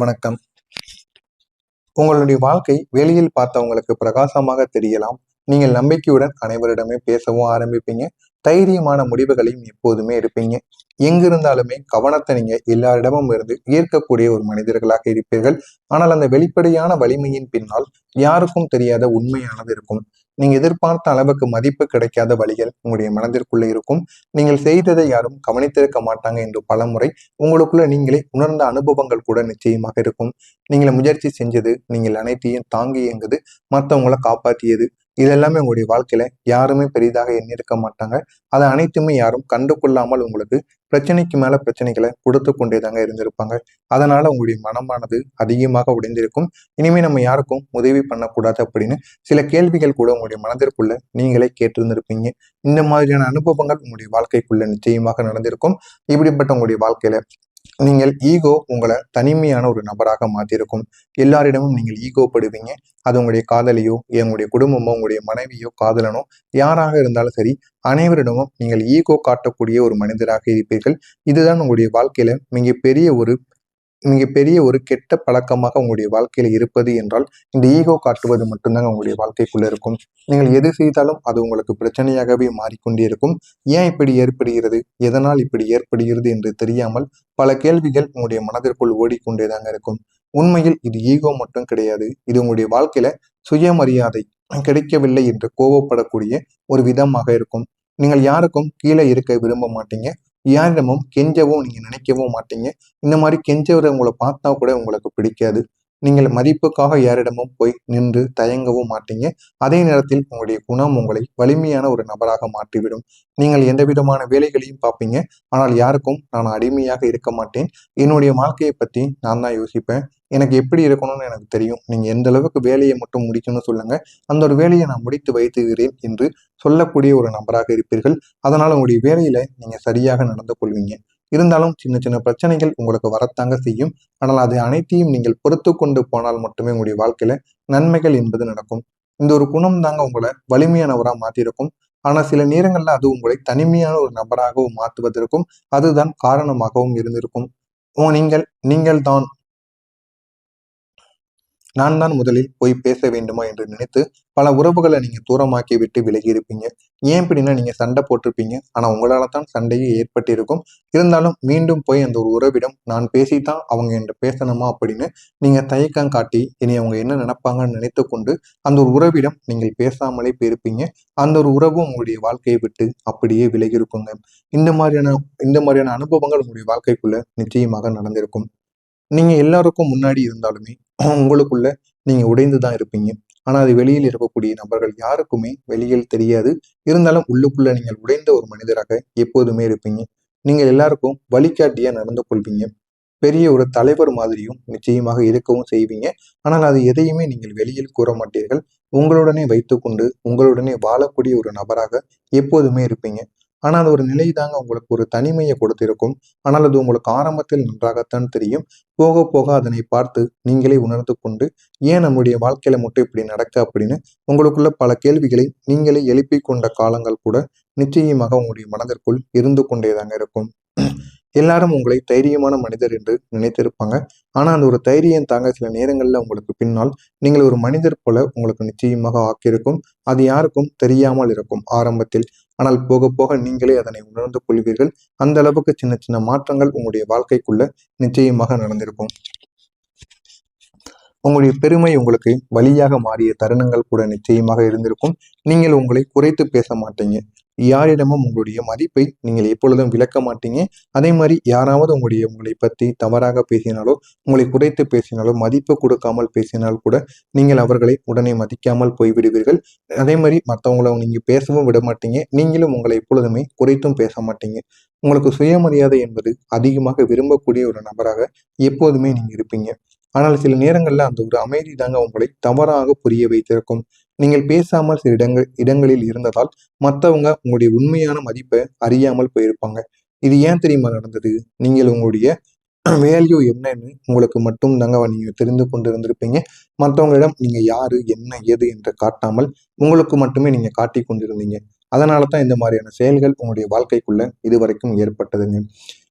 வணக்கம். உங்களுடைய வாழ்க்கை வெளியில் பார்த்தவங்களுக்கு பிரகாசமாக தெரியலாம். நீங்கள் நம்பிக்கையுடன் அனைவரிடமே பேசவும் ஆரம்பிப்பீங்க. தைரியமான முடிவுகளையும் எப்போதுமே எடுப்பீங்க. எங்கிருந்தாலுமே கவனத்தை நீங்க எல்லாரிடமும் இருந்து ஈர்க்கக்கூடிய ஒரு மனிதர்களாக இருப்பீர்கள். ஆனால் அந்த வெளிப்படையான வலிமையின் பின்னால் யாருக்கும் தெரியாத உண்மையானது இருக்கும். நீங்க எதிர்பார்த்த அளவுக்கு மதிப்பு கிடைக்காத வழிகள் உங்களுடைய மனதிற்குள்ள இருக்கும். நீங்கள் செய்ததை யாரும் கவனித்திருக்க மாட்டாங்க என்று பலமுறை உங்களுக்குள்ள நீங்களே உணர்ந்த அனுபவங்கள் கூட நிச்சயமாக இருக்கும். நீங்கள் முயற்சி செஞ்சது, நீங்கள் அனைத்தையும் தாங்கி இயங்குது, மற்றவங்களை காப்பாற்றியது, இதெல்லாமே உங்களுடைய வாழ்க்கையில யாருமே பெரிதாக எண்ணிருக்க மாட்டாங்க. அதை அனைத்துமே யாரும் கண்டு கொள்ளாமல் உங்களுக்கு பிரச்சனைக்கு மேல பிரச்சனைகளை கொடுத்து கொண்டேதாங்க இருந்திருப்பாங்க. அதனால உங்களுடைய மனமானது அதிகமாக உடைந்திருக்கும். இனிமே நம்ம யாருக்கும் உதவி பண்ணக்கூடாது அப்படின்னு சில கேள்விகள் கூட உங்களுடைய மனதிற்குள்ள நீங்களே கேட்டிருந்திருப்பீங்க. இந்த மாதிரியான அனுபவங்கள் உங்களுடைய வாழ்க்கைக்குள்ள நிச்சயமாக நடந்திருக்கும். இப்படிப்பட்ட உங்களுடைய வாழ்க்கையில நீங்கள் ஈகோ உங்களை தனிமையான ஒரு நபராக மாற்றிருக்கும். எல்லாரிடமும் நீங்கள் ஈகோ படுவீங்க. அது உங்களுடைய காதலியோ, உங்களுடைய குடும்பமோ, உங்களுடைய மனைவியோ, காதலனோ, யாராக இருந்தாலும் சரி, அனைவரிடமும் நீங்கள் ஈகோ காட்டக்கூடிய ஒரு மனிதராக இருப்பீர்கள். இதுதான் உங்களுடைய வாழ்க்கையில மிகப்பெரிய ஒரு கெட்ட பழக்கமாக உங்களுடைய வாழ்க்கையில இருப்பது என்றால் இந்த ஈகோ காட்டுவது மட்டும்தாங்க உங்களுடைய வாழ்க்கைக்குள்ள இருக்கும். நீங்கள் எது செய்தாலும் அது உங்களுக்கு பிரச்சனையாகவே மாறிக்கொண்டே இருக்கும். ஏன் இப்படி ஏற்படுகிறது, எதனால் இப்படி ஏற்படுகிறது என்று தெரியாமல் பல கேள்விகள் உங்களுடைய மனதிற்குள் ஓடிக்கொண்டேதாங்க இருக்கும். உண்மையில் இது ஈகோ மட்டும் கிடையாது. இது உங்களுடைய வாழ்க்கையில சுயமரியாதை கிடைக்கவில்லை என்று கோபப்படக்கூடிய ஒரு விதமாக இருக்கும். நீங்கள் யாருக்கும் கீழே இருக்க விரும்ப மாட்டீங்க. யாரிடமும் கெஞ்சவும் நீங்க நினைக்கவும் மாட்டீங்க. இந்த மாதிரி கெஞ்சவரை பார்த்தா கூட உங்களுக்கு பிடிக்காது. நீங்கள் மதிப்புக்காக யாரிடமும் போய் நின்று தயங்கவும் மாட்டீங்க. அதே நேரத்தில் உங்களுடைய குணம் உங்களை வலிமையான ஒரு நபராக மாற்றிவிடும். நீங்கள் எந்த விதமான வேலைகளையும் பார்ப்பீங்க. ஆனால் யாருக்கும் நான் அடிமையாக இருக்க மாட்டேன். என்னுடைய வாழ்க்கையை பற்றி நான் தான் யோசிப்பேன். எனக்கு எப்படி இருக்கணும்னு எனக்கு தெரியும். நீங்க எந்த அளவுக்கு வேலையை மட்டும் முடிக்கணும்னு சொல்லுங்க. அந்த ஒரு வேலையை நான் முடித்து வைத்துகிறேன் என்று சொல்லக்கூடிய ஒரு நபராக இருப்பீர்கள். அதனால உங்களுடைய வேலையில நீங்க சரியாக நடந்து கொள்வீங்க. இருந்தாலும் சின்ன சின்ன பிரச்சனைகள் உங்களுக்கு வரத்தாங்க செய்யும். ஆனால் அது அனைத்தையும் நீங்கள் பொறுத்து கொண்டு போனால் மட்டுமே உங்களுடைய வாழ்க்கையில நன்மைகள் என்பது நடக்கும். இந்த ஒரு குணம் தாங்க உங்களை வலிமையானவராக மாற்றிருக்கும். ஆனா சில நேரங்கள்ல அது உங்களை தனிமையான ஒரு நபராகவும் மாற்றுவதற்கும் அதுதான் காரணமாகவும் இருந்திருக்கும். நீங்கள் தான் நான் தான் முதலில் போய் பேச வேண்டுமா என்று நினைத்து பல உறவுகளை நீங்க தூரமாக்கி விட்டு விலகி இருப்பீங்க. ஏன் அப்படின்னா நீங்க சண்டை போட்டிருப்பீங்க. ஆனா உங்களால தான் சண்டையே ஏற்பட்டிருக்கும். இருந்தாலும் மீண்டும் போய் அந்த ஒரு உறவிடம் நான் பேசித்தான் அவங்க என்கிட்ட பேசணுமா அப்படின்னு நீங்க தயக்கம் காட்டி இனி அவங்க என்ன நினைப்பாங்கன்னு நினைத்து கொண்டு அந்த ஒரு உறவிடம் நீங்கள் பேசாமலே போயிருப்பீங்க. அந்த ஒரு உறவும் உங்களுடைய வாழ்க்கையை விட்டு அப்படியே விலகி இருக்குங்க. இந்த மாதிரியான அனுபவங்கள் உங்களுடைய வாழ்க்கைக்குள்ள நிச்சயமாக நடந்திருக்கும். நீங்க எல்லாருக்கும் முன்னாடி இருந்தாலுமே உங்களுக்குள்ள நீங்க உடைந்துதான் இருப்பீங்க. ஆனா அது வெளியில் இருக்கக்கூடிய நபர்கள் யாருக்குமே வெளியில் தெரியாது. இருந்தாலும் உள்ளுக்குள்ள நீங்கள் உடைந்த ஒரு மனிதராக எப்போதுமே இருப்பீங்க. நீங்கள் எல்லாருக்கும் வழிகாட்டியா நடந்து கொள்வீங்க. பெரிய ஒரு தலைவர் மாதிரியும் நிச்சயமாக இருக்கவும் செய்வீங்க. ஆனால் அது எதையுமே நீங்கள் வெளியில் கூற மாட்டீர்கள். உங்களுடனே வைத்துக்கொண்டு உங்களுடனே வாழக்கூடிய ஒரு நபராக எப்போதுமே இருப்பீங்க. ஆனால் அது ஒரு நிலை தாங்க உங்களுக்கு ஒரு தனிமையை கொடுத்திருக்கும். ஆனால் அது உங்களுக்கு ஆரம்பத்தில் நன்றாகத்தான் தெரியும். போக போக அதனை பார்த்து நீங்களே உணர்ந்து கொண்டு ஏன் நம்முடைய வாழ்க்கையில மட்டும் இப்படி நடக்க அப்படின்னு உங்களுக்குள்ள பல கேள்விகளை நீங்களே எழுப்பிக் கொண்ட காலங்கள் கூட நிச்சயமாக உங்களுடைய மனதிற்குள் இருந்து கொண்டேதாங்க இருக்கும். எல்லாரும் உங்களை தைரியமான மனிதர் என்று நினைத்திருப்பாங்க. ஆனா அந்த ஒரு தைரியம் தாங்க சில நேரங்கள்ல உங்களுக்கு பின்னால் நீங்கள் ஒரு மனிதர் போல உங்களுக்கு நிச்சயமாக ஆக்கியிருக்கும். அது யாருக்கும் தெரியாமல் இருக்கும் ஆரம்பத்தில். ஆனால் போக போக நீங்களே அதனை உணர்ந்து கொள்வீர்கள். அந்த அளவுக்கு சின்ன சின்ன மாற்றங்கள் உங்களுடைய வாழ்க்கைக்குள்ள நிச்சயமாக நடந்திருக்கும். உங்களுடைய பெருமை உங்களுக்கு வழியாக மாறிய தருணங்கள் கூட நிச்சயமாக இருந்திருக்கும். நீங்கள் உங்களை குறைத்து பேச மாட்டீங்க. யாரிடமும் உங்களுடைய மதிப்பை நீங்கள் எப்பொழுதும் விளக்க மாட்டீங்க. அதே மாதிரி யாராவது உங்களை பற்றி தவறாக பேசினாலோ, உங்களை குறைத்து பேசினாலோ, மதிப்பு கொடுக்காமல் பேசினால் கூட நீங்கள் அவர்களை உடனே மதிக்காமல் போய்விடுவீர்கள். அதே மாதிரி மற்றவங்களை நீங்க பேசவும் விட மாட்டீங்க. நீங்களும் உங்களை எப்பொழுதுமே குறைத்தும் பேச மாட்டீங்க. உங்களுக்கு சுயமரியாதை என்பது அதிகமாக விரும்பக்கூடிய ஒரு நபராக எப்போதுமே நீங்க இருப்பீங்க. ஆனால் சில நேரங்கள்ல அந்த ஒரு அமைதி தாங்க உங்களை தவறாக புரிய வைத்திருக்கும். நீங்கள் பேசாமல் சில இடங்களில் இருந்ததால் மற்றவங்க உங்களுடைய உண்மையான மதிப்பை அறியாமல் போயிருப்பாங்க. இது ஏன் தெரியுமா நடந்தது? நீங்கள் உங்களுடைய வேல்யூ என்னன்னு உங்களுக்கு மட்டும் தாங்க நீங்க தெரிந்து கொண்டு இருந்திருப்பீங்க. மற்றவங்களிடம் நீங்க யாரு, என்ன, ஏது என்று காட்டாமல் உங்களுக்கு மட்டுமே நீங்க காட்டி கொண்டிருந்தீங்க. அதனால தான் இந்த மாதிரியான செயல்கள் உங்களுடைய வாழ்க்கைக்குள்ள இதுவரைக்கும் ஏற்பட்டதுங்க.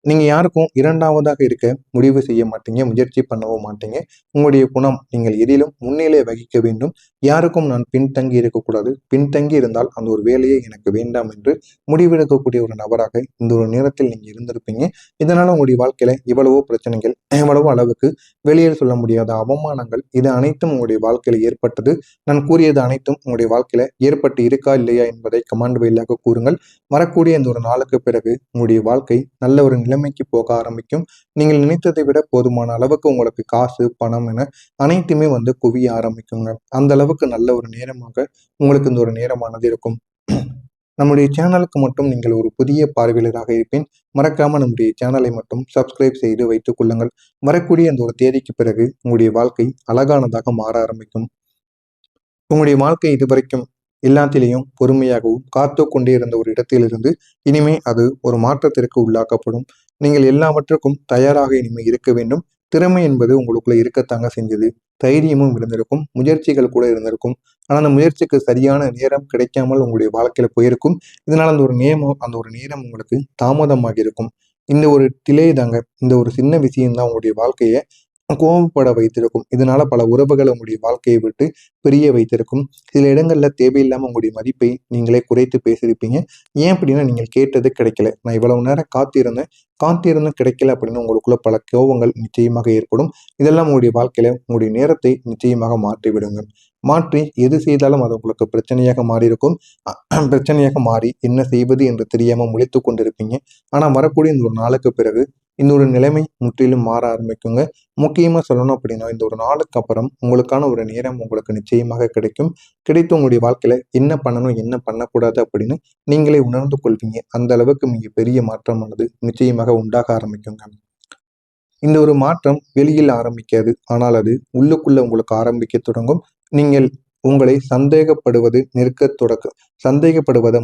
நீங்க யாருக்கும் இரண்டாவதாக இருக்க முடிவு செய்ய மாட்டீங்க, முயற்சி பண்ணவும் மாட்டீங்க. உங்களுடைய குணம், நீங்கள் எதிலும் முன்னிலை வகிக்க வேண்டும். யாருக்கும் நான் பின்தங்கி இருக்கக்கூடாது, பின்தங்கி இருந்தால் அந்த ஒரு வேலையை எனக்கு வேண்டாம் என்று முடிவெடுக்கக்கூடிய ஒரு நபராக இந்த ஒரு நேரத்தில் நீங்க இருந்திருப்பீங்க. இதனால உங்களுடைய வாழ்க்கையில இவ்வளவோ பிரச்சனைகள், எவ்வளவோ அளவுக்கு வெளியில் சொல்ல முடியாத அவமானங்கள், இது அனைத்தும் உங்களுடைய வாழ்க்கையில ஏற்பட்டது. நான் கூறியது அனைத்தும் உங்களுடைய வாழ்க்கையில ஏற்பட்டு இருக்கா இல்லையா என்பதை கமெண்ட் வாயிலாக கூறுங்கள். வரக்கூடிய இந்த ஒரு நாளுக்கு பிறகு உங்களுடைய வாழ்க்கை நல்ல ஒரு நிலைமைக்கு போக ஆரம்பிக்கும். நீங்கள் நினைத்ததை விட போதுமான அளவுக்கு உங்களுக்கு காசு, பணம் என அனைத்துமே குவிய ஆரம்பிக்குங்க. அந்த அளவுக்கு நல்ல ஒரு நேரமாக உங்களுக்கு இந்த ஒரு நேரமானது இருக்கும். நம்முடைய சேனலுக்கு மட்டும் நீங்கள் ஒரு புதிய பார்வையாளராக இருப்பேன். மறக்காம நம்முடைய சேனலை மட்டும் சப்ஸ்கிரைப் செய்து வைத்துக் கொள்ளுங்கள். வரக்கூடிய அந்த ஒரு தேதிக்கு பிறகு உங்களுடைய வாழ்க்கை அழகானதாக மாற ஆரம்பிக்கும். உங்களுடைய வாழ்க்கை இதுவரைக்கும் எல்லாத்திலையும் பொறுமையாகவும் காத்து கொண்டே இருந்த ஒரு இடத்திலிருந்து இனிமே அது ஒரு மாற்றத்திற்கு உள்ளாக்கப்படும். நீங்கள் எல்லாவற்றுக்கும் தயாராக இனிமே இருக்க வேண்டும். திறமை என்பது உங்களுக்குள்ள இருக்கத்தாங்க செஞ்சது. தைரியமும் இருந்திருக்கும், முயற்சிகள் கூட இருந்திருக்கும். ஆனால் அந்த முயற்சிக்கு சரியான நேரம் கிடைக்காமல் உங்களுடைய வாழ்க்கையில போயிருக்கும். இதனால அந்த ஒரு நேரம் உங்களுக்கு தாமதமாகி இருக்கும். இந்த ஒரு டிலே தாங்க, இந்த ஒரு சின்ன விஷயம்தான் உங்களுடைய வாழ்க்கையை கோபப்பட வைத்திருக்கும். இதனால பல உறவுகள் உங்களுடைய வாழ்க்கையை விட்டு பிரிய வைத்திருக்கும். சில இடங்கள்ல தேவையில்லாம உங்களுடைய மதிப்பை நீங்களே குறைத்து பேசியிருப்பீங்க. ஏன் அப்படின்னா, நீங்கள் கேட்டது கிடைக்கல, நான் இவ்வளவு நேரம் காத்திருந்தும் கிடைக்கல அப்படின்னு உங்களுக்குள்ள பல கோபங்கள் நிச்சயமாக ஏற்படும். இதெல்லாம் உங்களுடைய வாழ்க்கையில உங்களுடைய நேரத்தை நிச்சயமாக மாற்றி விடுங்க. மாற்றி எது செய்தாலும் அது உங்களுக்கு பிரச்சனையாக மாறி இருக்கும். பிரச்சனையாக மாறி என்ன செய்வது என்று தெரியாம முழித்து கொண்டிருப்பீங்க. ஆனா வரக்கூடிய இந்த ஒரு நாளுக்கு பிறகு இந்த ஒரு நிலைமை முற்றிலும் மாற ஆரம்பிக்குங்க. முக்கியமா சொல்லணும் அப்படின்னா, இந்த ஒரு நாளுக்கு அப்புறம் உங்களுக்கான ஒரு நேரம் உங்களுக்கு நிச்சயமாக கிடைக்கும். கிடைத்து உங்களுடைய வாழ்க்கையில என்ன பண்ணணும், என்ன பண்ணக்கூடாது அப்படின்னு நீங்களே உணர்ந்து கொள்வீங்க. அந்த அளவுக்கு மிக பெரிய மாற்றமானது நிச்சயமாக உண்டாக ஆரம்பிக்குங்க. இந்த ஒரு மாற்றம் வெளியில் ஆரம்பிக்காது, ஆனால் அது உள்ளுக்குள்ள உங்களுக்கு ஆரம்பிக்க தொடங்கும். நீங்கள் உங்களை சந்தேகப்படுவதை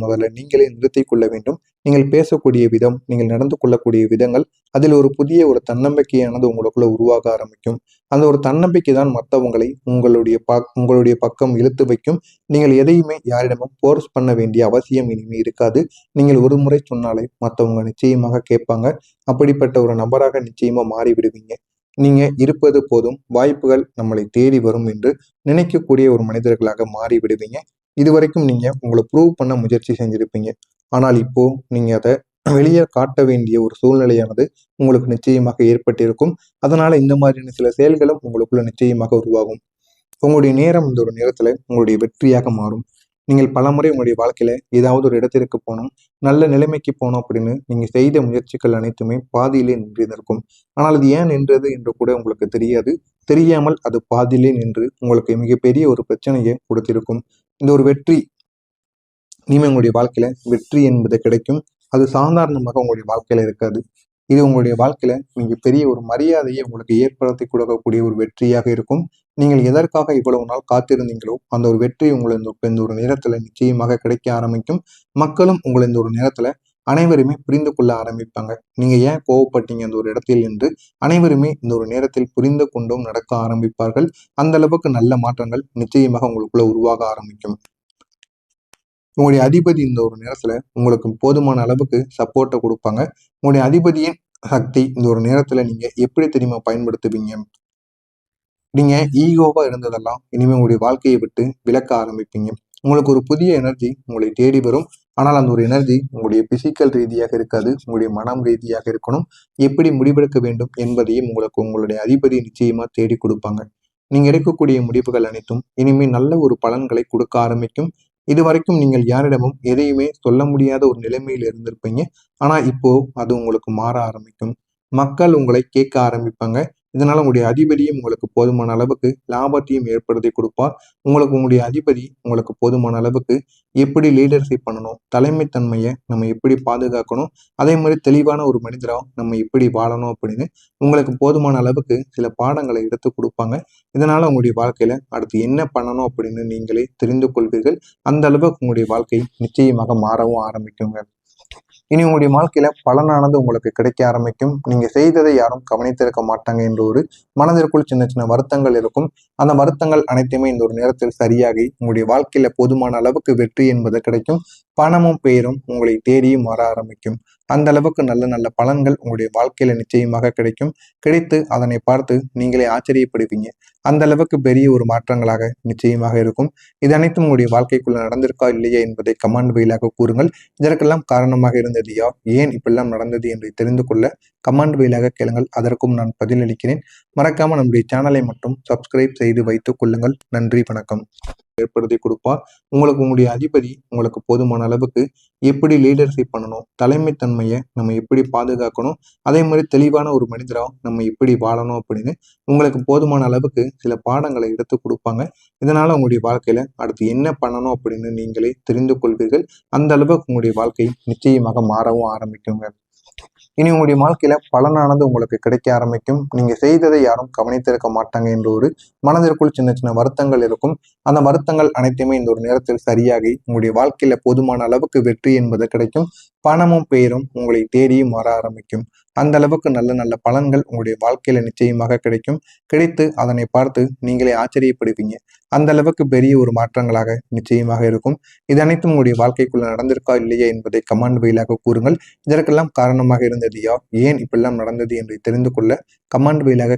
முதல்ல நீங்களே நிறுத்திக் கொள்ள வேண்டும். நீங்கள் பேசக்கூடிய விதம், நீங்கள் நடந்து கொள்ளக்கூடிய விதங்கள், அதில் ஒரு புதிய ஒரு தன்னம்பிக்கையானது உங்களுக்குள்ள உருவாக ஆரம்பிக்கும். அந்த ஒரு தன்னம்பிக்கை தான் மற்றவங்களை உங்களுடைய பக்கம் இழுத்து வைக்கும். நீங்கள் எதையுமே யாரிடமும் போர்ஸ் பண்ண வேண்டிய அவசியம் இனிமே இருக்காது. நீங்கள் ஒரு முறை சொன்னாலே மற்றவங்க நிச்சயமாக கேட்பாங்க. அப்படிப்பட்ட ஒரு நபராக நிச்சயமா மாறி விடுவீங்க. நீங்க இருப்பது போதும், வாய்ப்புகள் நம்மளை தேடி வரும் என்று நினைக்கக்கூடிய ஒரு மனிதர்களாக மாறி விடுவீங்க. இதுவரைக்கும் நீங்க உங்களை ப்ரூவ் பண்ண முயற்சி செஞ்சிருப்பீங்க. ஆனால் இப்போ நீங்க அதை வெளியே காட்ட வேண்டிய ஒரு சூழ்நிலையானது உங்களுக்கு நிச்சயமாக ஏற்பட்டிருக்கும். அதனால இந்த மாதிரியான சில செயல்களும் உங்களுக்குள்ள நிச்சயமாக உருவாகும். உங்களுடைய நேரம் இந்த ஒரு நேரத்துல உங்களுடைய வெற்றியாக மாறும். நீங்கள் பலமுறை உங்களுடைய வாழ்க்கையில ஏதாவது ஒரு இடத்திற்கு போகணும், நல்ல நிலைமைக்கு போகணும் அப்படின்னு நீங்க செய்த முயற்சிகள் அனைத்துமே பாதியிலே நின்று நிற்கும். ஆனால் அது ஏன் நின்றது என்று கூட உங்களுக்கு தெரியாது. தெரியாமல் அது பாதியிலே நின்று உங்களுக்கு மிகப்பெரிய ஒரு பிரச்சனையை கொடுத்திருக்கும். இந்த ஒரு வெற்றி இனிமே உங்களுடைய வாழ்க்கையில வெற்றி என்பது கிடைக்கும். அது சாதாரணமாக உங்களுடைய வாழ்க்கையில இருக்காது. இது உங்களுடைய வாழ்க்கையில மிகப்பெரிய ஒரு மரியாதையை உங்களுக்கு ஏற்படுத்தி கொடுக்கக்கூடிய ஒரு வெற்றியாக இருக்கும். நீங்கள் எதற்காக இவ்வளவு நாள் காத்திருந்தீங்களோ அந்த ஒரு வெற்றி உங்களை இந்த ஒரு நேரத்துல நிச்சயமாக கிடைக்க ஆரம்பிக்கும். மக்களும் உங்களை இந்த ஒரு நேரத்துல அனைவருமே புரிந்து கொள்ள ஆரம்பிப்பாங்க. நீங்க ஏன் கோவப்பட்டீங்க அந்த ஒரு இடத்தில் என்று அனைவருமே இந்த ஒரு நேரத்தில் புரிந்து கொண்டும் நடக்க ஆரம்பிப்பார்கள். அந்த அளவுக்கு நல்ல மாற்றங்கள் நிச்சயமாக உங்களுக்குள்ள உருவாக ஆரம்பிக்கும். உங்களுடைய அதிபதி இந்த ஒரு நேரத்துல உங்களுக்கு போதுமான அளவுக்கு சப்போர்ட்டை கொடுப்பாங்க. உங்களுடைய அதிபதியின் சக்தி இந்த ஒரு நேரத்துல நீங்க எப்படி தெரியுமா பயன்படுத்துவீங்க? நீங்க ஈகோவா இருந்ததெல்லாம் இனிமே உங்களுடைய வாழ்க்கையை விட்டு விலக்க ஆரம்பிப்பீங்க. உங்களுக்கு ஒரு புதிய எனர்ஜி உங்களை தேடி வரும். ஆனால் அந்த ஒரு எனர்ஜி உங்களுடைய பிசிக்கல் ரீதியாக இருக்காது, உங்களுடைய மனம் ரீதியாக இருக்கணும். எப்படி முடிவெடுக்க வேண்டும் என்பதையும் உங்களுக்கு உங்களுடைய அதிபதி நிச்சயமா தேடி கொடுப்பாங்க. நீங்க எடுக்கக்கூடிய முடிவுகள் அனைத்தும் இனிமே நல்ல ஒரு பலன்களை கொடுக்க ஆரம்பிக்கும். இதுவரைக்கும் நீங்கள் யாரிடமும் எதையுமே சொல்ல முடியாத ஒரு நிலைமையில் இருந்திருப்பீங்க. ஆனா இப்போ அது உங்களுக்கு மாற ஆரம்பிக்கும். மக்கள் உங்களை கேட்க ஆரம்பிப்பாங்க. இதனால உங்களுடைய அதிபதியும் உங்களுக்கு போதுமான அளவுக்கு லாபத்தையும் ஏற்படுத்தி கொடுப்பார். உங்களுடைய அதிபதி உங்களுக்கு போதுமான அளவுக்கு எப்படி லீடர்ஷிப் பண்ணணும், தலைமைத்தன்மையை நம்ம எப்படி பாதுகாக்கணும், அதே மாதிரி தெளிவான ஒரு மனிதரா நம்ம எப்படி வாழணும் அப்படின்னு உங்களுக்கு போதுமான அளவுக்கு சில பாடங்களை எடுத்து கொடுப்பாங்க. இதனால உங்களுடைய வாழ்க்கையில அடுத்து என்ன பண்ணணும் அப்படின்னு நீங்களே தெரிந்து கொள்வீர்கள். அந்த அளவுக்கு உங்களுடைய வாழ்க்கை நிச்சயமாக மாறவும் ஆரம்பிக்குங்க. இனி உங்களுடைய வாழ்க்கையில பலனானது உங்களுக்கு கிடைக்க ஆரம்பிக்கும். நீங்க செய்ததை யாரும் கவனித்திருக்க மாட்டாங்க என்ற ஒரு மனதிற்குள் சின்ன சின்ன வருத்தங்கள் இருக்கும். அந்த வருத்தங்கள் அனைத்துமே இந்த ஒரு நேரத்தில் சரியாகி உங்களுடைய வாழ்க்கையில போதுமான அளவுக்கு வெற்றி என்பது கிடைக்கும். பணமும் பெயரும் உங்களை தேடியும் வர ஆரம்பிக்கும். அந்த அளவுக்கு நல்ல நல்ல பலன்கள் உங்களுடைய வாழ்க்கையில நிச்சயமாக கிடைக்கும். கிடைத்து அதனை பார்த்து நீங்களே ஆச்சரியப்படுவீங்க. அந்த அளவுக்கு பெரிய ஒரு மாற்றங்களாக நிச்சயமாக இருக்கும். இது அனைத்தும் உங்களுடைய வாழ்க்கைக்குள்ள நடந்திருக்கா இல்லையா என்பதை கமெண்ட் வாயிலாக கூறுங்கள். இதற்கெல்லாம் காரணமாக இருந்தது யார், ஏன் இப்படிலாம் நடந்தது என்று தெரிந்து கொள்ள கமெண்ட் வாயிலாக கேளுங்கள். அதற்கும் நான் பதிலளிக்கிறேன். மறக்காம நம்முடைய சேனலை மட்டும் சப்ஸ்கிரைப் செய்து வைத்துக் கொள்ளுங்கள். நன்றி, வணக்கம். ஏற்படுத்தி கொடுப்பார். உங்களுக்கு உங்களுடைய அதிபதி உங்களுக்கு போதுமான அளவுக்கு எப்படி லீடர்ஷிப் பண்ணணும், தலைமைத்தன்மையை நம்ம எப்படி பாதுகாக்கணும், அதே மாதிரி தெளிவான ஒரு மனிதரா நம்ம எப்படி வாழணும் அப்படின்னு உங்களுக்கு போதுமான அளவுக்கு சில பாடங்களை எடுத்து கொடுப்பாங்க. இதனால உங்களுடைய வாழ்க்கையில அடுத்து என்ன பண்ணணும் அப்படின்னு நீங்களே தெரிந்து கொள்வீர்கள். அந்த அளவுக்கு உங்களுடைய வாழ்க்கை நிச்சயமாக மாறவும் ஆரம்பிக்குங்க. இனி உங்களுடைய வாழ்க்கையில பலனானது உங்களுக்கு கிடைக்க ஆரம்பிக்கும். நீங்க செய்ததை யாரும் கவனித்திருக்க மாட்டாங்க என்ற ஒரு மனதிற்குள் சின்ன சின்ன வருத்தங்கள் இருக்கும். அந்த வருத்தங்கள் அனைத்துமே இந்த ஒரு நேரத்தில் சரியாகி உங்களுடைய வாழ்க்கையில போதுமான அளவுக்கு வெற்றி என்பது கிடைக்கும். பணமும் பெயரும் உங்களை தேடியும் வர ஆரம்பிக்கும். அந்த அளவுக்கு நல்ல நல்ல பலன்கள் உங்களுடைய வாழ்க்கையில நிச்சயமாக கிடைக்கும். கிடைத்து அதனை பார்த்து நீங்களே ஆச்சரியப்படுவீங்க. அந்த அளவுக்கு பெரிய ஒரு மாற்றங்களாக நிச்சயமாக இருக்கும். இது அனைத்தும் உங்களுடைய வாழ்க்கைக்குள்ள நடந்திருக்கா இல்லையா என்பதை கமெண்ட் வாயிலாக கூறுங்கள். இதற்கெல்லாம் காரணமாக இருந்தது யார், ஏன் இப்படிலாம் நடந்தது என்று தெரிந்து கொள்ள கமெண்ட் வாயிலாக